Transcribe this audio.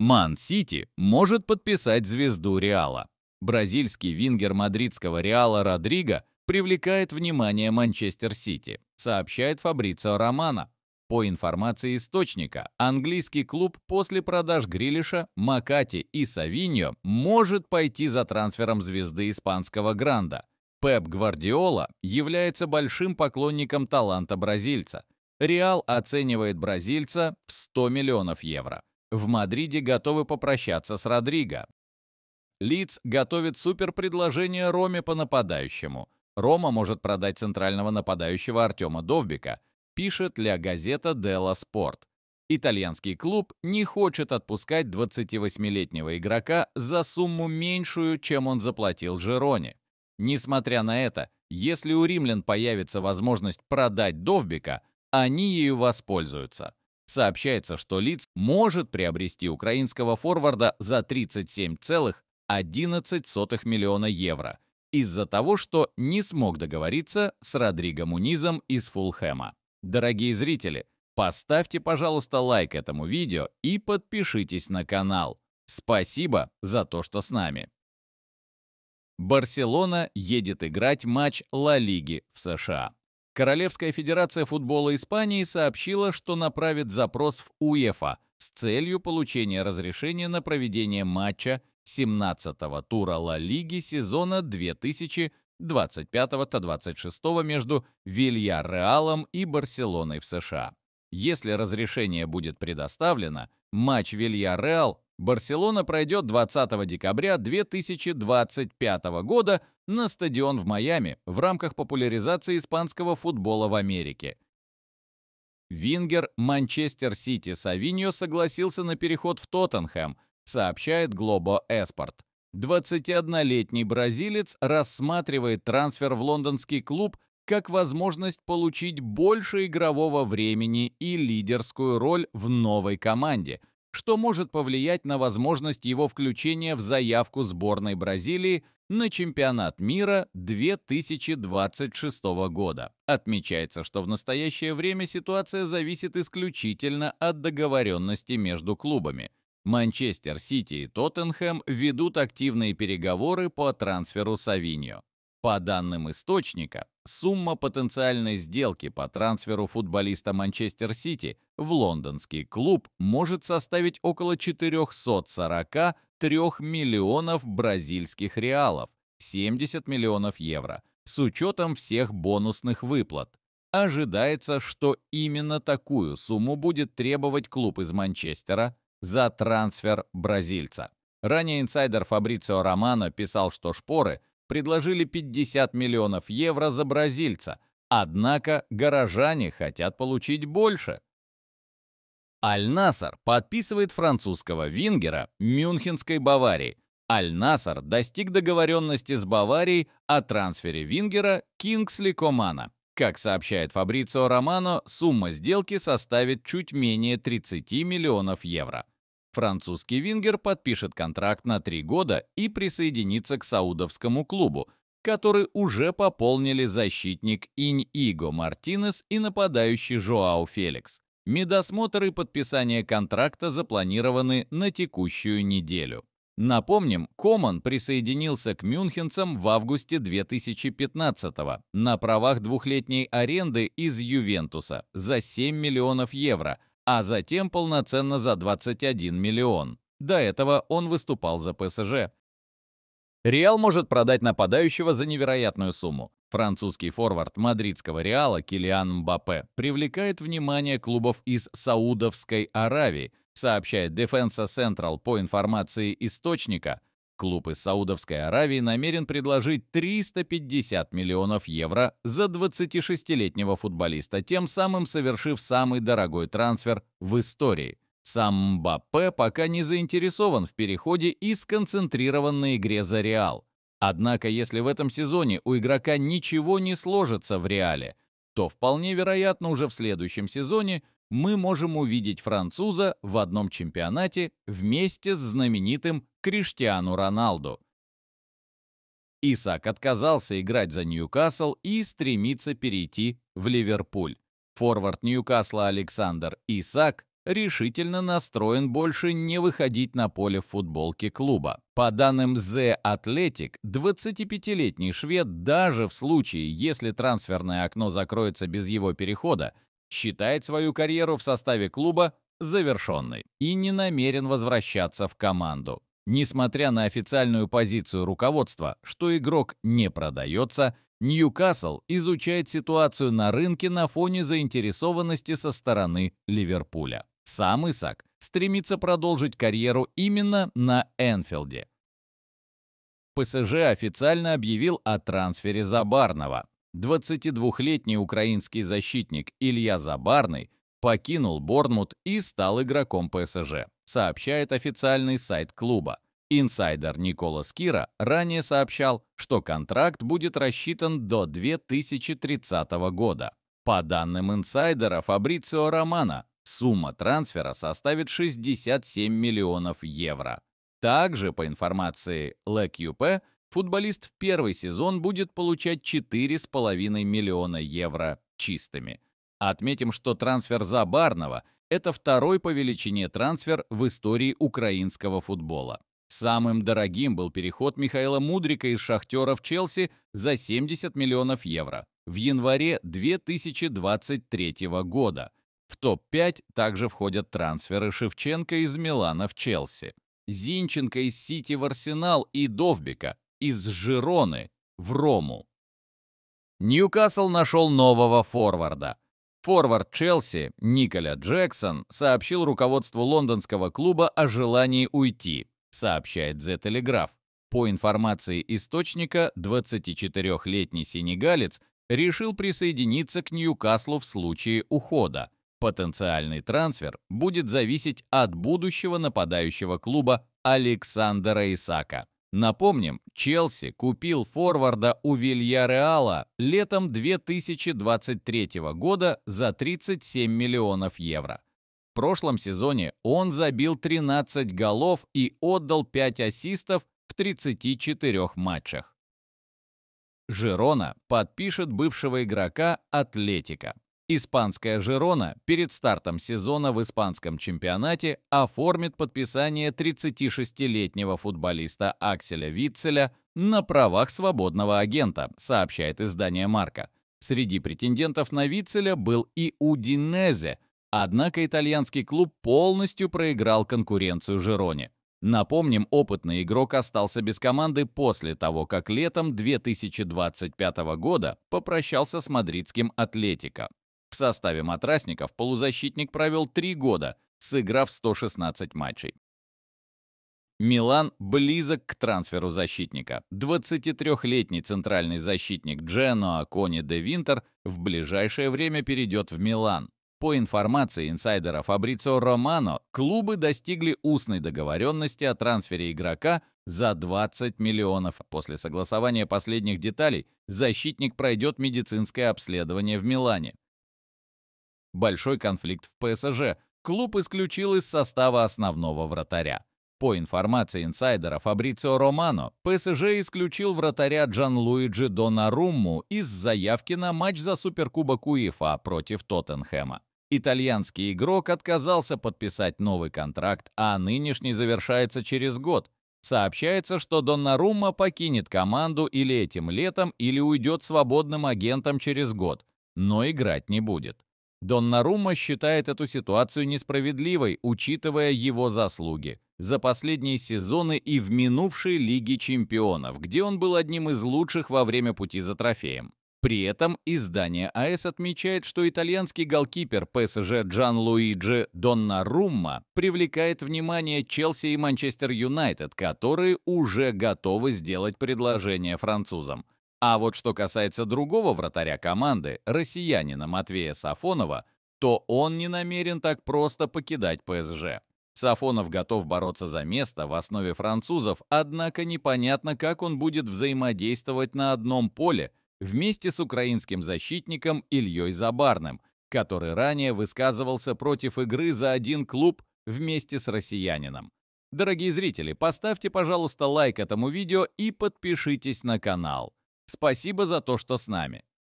Ман-Сити может подписать звезду Реала. Бразильский вингер мадридского Реала Родриго привлекает внимание Манчестер Сити, сообщает Фабрицио Романо. По информации источника, английский клуб после продаж Грилиша, Макати и Савиньо может пойти за трансфером звезды испанского гранда. Пеп Гвардиола является большим поклонником таланта бразильца. Реал оценивает бразильца в 100 миллионов евро. В Мадриде готовы попрощаться с Родриго. Лидс готовит суперпредложение Роме по нападающему. Рома может продать центрального нападающего Артема Довбика, пишет Ля Газета делла Спорт. Итальянский клуб не хочет отпускать 28-летнего игрока за сумму меньшую, чем он заплатил Жироне. Несмотря на это, если у римлян появится возможность продать Довбика, они ею воспользуются. Сообщается, что Лидс может приобрести украинского форварда за 37,11 миллиона евро из-за того, что не смог договориться с Родриго Мунизом из Фулхэма. Дорогие зрители, поставьте, пожалуйста, лайк этому видео и подпишитесь на канал. Спасибо за то, что с нами. Барселона едет играть матч Ла Лиги в США. Королевская федерация футбола Испании сообщила, что направит запрос в УЕФА с целью получения разрешения на проведение матча 17-го тура Ла Лиги сезона 2025-26 между Вильярреалом и Барселоной в США. Если разрешение будет предоставлено, матч Вильярреал-Барселона пройдет 20 декабря 2025 года на стадион в Майами в рамках популяризации испанского футбола в Америке. Вингер Манчестер Сити Савиньо согласился на переход в Тоттенхэм, сообщает Globo Esport. 21-летний бразилец рассматривает трансфер в лондонский клуб как возможность получить больше игрового времени и лидерскую роль в новой команде, что может повлиять на возможность его включения в заявку сборной Бразилии на чемпионат мира 2026 года. Отмечается, что в настоящее время ситуация зависит исключительно от договоренности между клубами. Манчестер Сити и Тоттенхэм ведут активные переговоры по трансферу Савиньо. По данным источника, сумма потенциальной сделки по трансферу футболиста Манчестер Сити в лондонский клуб может составить около 443 миллионов бразильских реалов, 70 миллионов евро, с учетом всех бонусных выплат. Ожидается, что именно такую сумму будет требовать клуб из Манчестера за трансфер бразильца. Ранее инсайдер Фабрицио Романо писал, что шпоры предложили 50 миллионов евро за бразильца, однако горожане хотят получить больше. Аль-Наср подписывает французского вингера Мюнхенской Баварии. Аль-Наср достиг договоренности с Баварией о трансфере вингера Кингсли Комана. Как сообщает Фабрицио Романо, сумма сделки составит чуть менее 30 миллионов евро. Французский вингер подпишет контракт на 3 года и присоединится к саудовскому клубу, который уже пополнили защитник Иньиго Мартинес и нападающий Жоау Феликс. Медосмотр и подписание контракта запланированы на текущую неделю. Напомним, Коман присоединился к мюнхенцам в августе 2015-го на правах двухлетней аренды из Ювентуса за 7 миллионов евро, а затем полноценно за 21 миллион. До этого он выступал за ПСЖ. Реал может продать нападающего за невероятную сумму. Французский форвард мадридского Реала Килиан Мбаппе привлекает внимание клубов из Саудовской Аравии, сообщает Defensa Central по информации источника. Клуб из Саудовской Аравии намерен предложить 350 миллионов евро за 26-летнего футболиста, тем самым совершив самый дорогой трансфер в истории. Сам Мбаппе пока не заинтересован в переходе и сконцентрирован на игре за Реал. Однако, если в этом сезоне у игрока ничего не сложится в Реале, то вполне вероятно уже в следующем сезоне мы можем увидеть француза в одном чемпионате вместе с знаменитым Криштиану Роналду. Исак отказался играть за Ньюкасл и стремится перейти в Ливерпуль. Форвард Ньюкасла Александр Исак решительно настроен больше не выходить на поле в футболке клуба. По данным The Athletic, 25-летний швед даже в случае, если трансферное окно закроется без его перехода, считает свою карьеру в составе клуба завершенной и не намерен возвращаться в команду. Несмотря на официальную позицию руководства, что игрок не продается, Ньюкасл изучает ситуацию на рынке на фоне заинтересованности со стороны Ливерпуля. Сам Исак стремится продолжить карьеру именно на Энфилде. ПСЖ официально объявил о трансфере Забарного. 22-летний украинский защитник Илья Забарный покинул Борнмут и стал игроком ПСЖ, сообщает официальный сайт клуба. Инсайдер Николас Кира ранее сообщал, что контракт будет рассчитан до 2030 года. По данным инсайдера Фабрицио Романо, сумма трансфера составит 67 миллионов евро. Также, по информации L'Equipe, футболист в первый сезон будет получать 4,5 миллиона евро чистыми. Отметим, что трансфер Забарного – это второй по величине трансфер в истории украинского футбола. Самым дорогим был переход Михаила Мудрика из «Шахтера» в Челси за 70 миллионов евро в январе 2023 года. В топ-5 также входят трансферы Шевченко из Милана в Челси, Зинченко из Сити в Арсенал и Довбика из Жироны в Рому. Ньюкасл нашел нового форварда. Форвард Челси Николя Джексон сообщил руководству лондонского клуба о желании уйти, сообщает The Telegraph. По информации источника, 24-летний сенегалец решил присоединиться к Ньюкаслу в случае ухода. Потенциальный трансфер будет зависеть от будущего нападающего клуба Александра Исака. Напомним, Челси купил форварда у Вильяреала летом 2023 года за 37 миллионов евро. В прошлом сезоне он забил 13 голов и отдал 5 ассистов в 34 матчах. Жирона подпишет бывшего игрока Атлетико. Испанская Жирона перед стартом сезона в испанском чемпионате оформит подписание 36-летнего футболиста Акселя Витцеля на правах свободного агента, сообщает издание «Марка». Среди претендентов на Витцеля был и Удинезе, однако итальянский клуб полностью проиграл конкуренцию Жироне. Напомним, опытный игрок остался без команды после того, как летом 2025 года попрощался с мадридским Атлетико. В составе матрасников полузащитник провел 3 года, сыграв 116 матчей. Милан близок к трансферу защитника. 23-летний центральный защитник Дженоа Кони де Винтер в ближайшее время перейдет в Милан. По информации инсайдера Фабрицио Романо, клубы достигли устной договоренности о трансфере игрока за 20 миллионов. После согласования последних деталей защитник пройдет медицинское обследование в Милане. Большой конфликт в ПСЖ. Клуб исключил из состава основного вратаря. По информации инсайдера Фабрицио Романо, ПСЖ исключил вратаря Джанлуиджи Доннарумму из заявки на матч за Суперкубок УЕФА против Тоттенхэма. Итальянский игрок отказался подписать новый контракт, а нынешний завершается через год. Сообщается, что Доннарумма покинет команду или этим летом, или уйдет свободным агентом через год, но играть не будет. Доннарумма считает эту ситуацию несправедливой, учитывая его заслуги за последние сезоны и в минувшей Лиге чемпионов, где он был одним из лучших во время пути за трофеем. При этом издание АС отмечает, что итальянский голкипер ПСЖ Джанлуиджи Доннарумма привлекает внимание Челси и Манчестер Юнайтед, которые уже готовы сделать предложение французам. А вот что касается другого вратаря команды, россиянина Матвея Сафонова, то он не намерен так просто покидать ПСЖ. Сафонов готов бороться за место в основе французов, однако непонятно, как он будет взаимодействовать на одном поле вместе с украинским защитником Ильей Забарным, который ранее высказывался против игры за один клуб вместе с россиянином. Дорогие зрители, поставьте, пожалуйста, лайк этому видео и подпишитесь на канал. Спасибо за то, что с нами.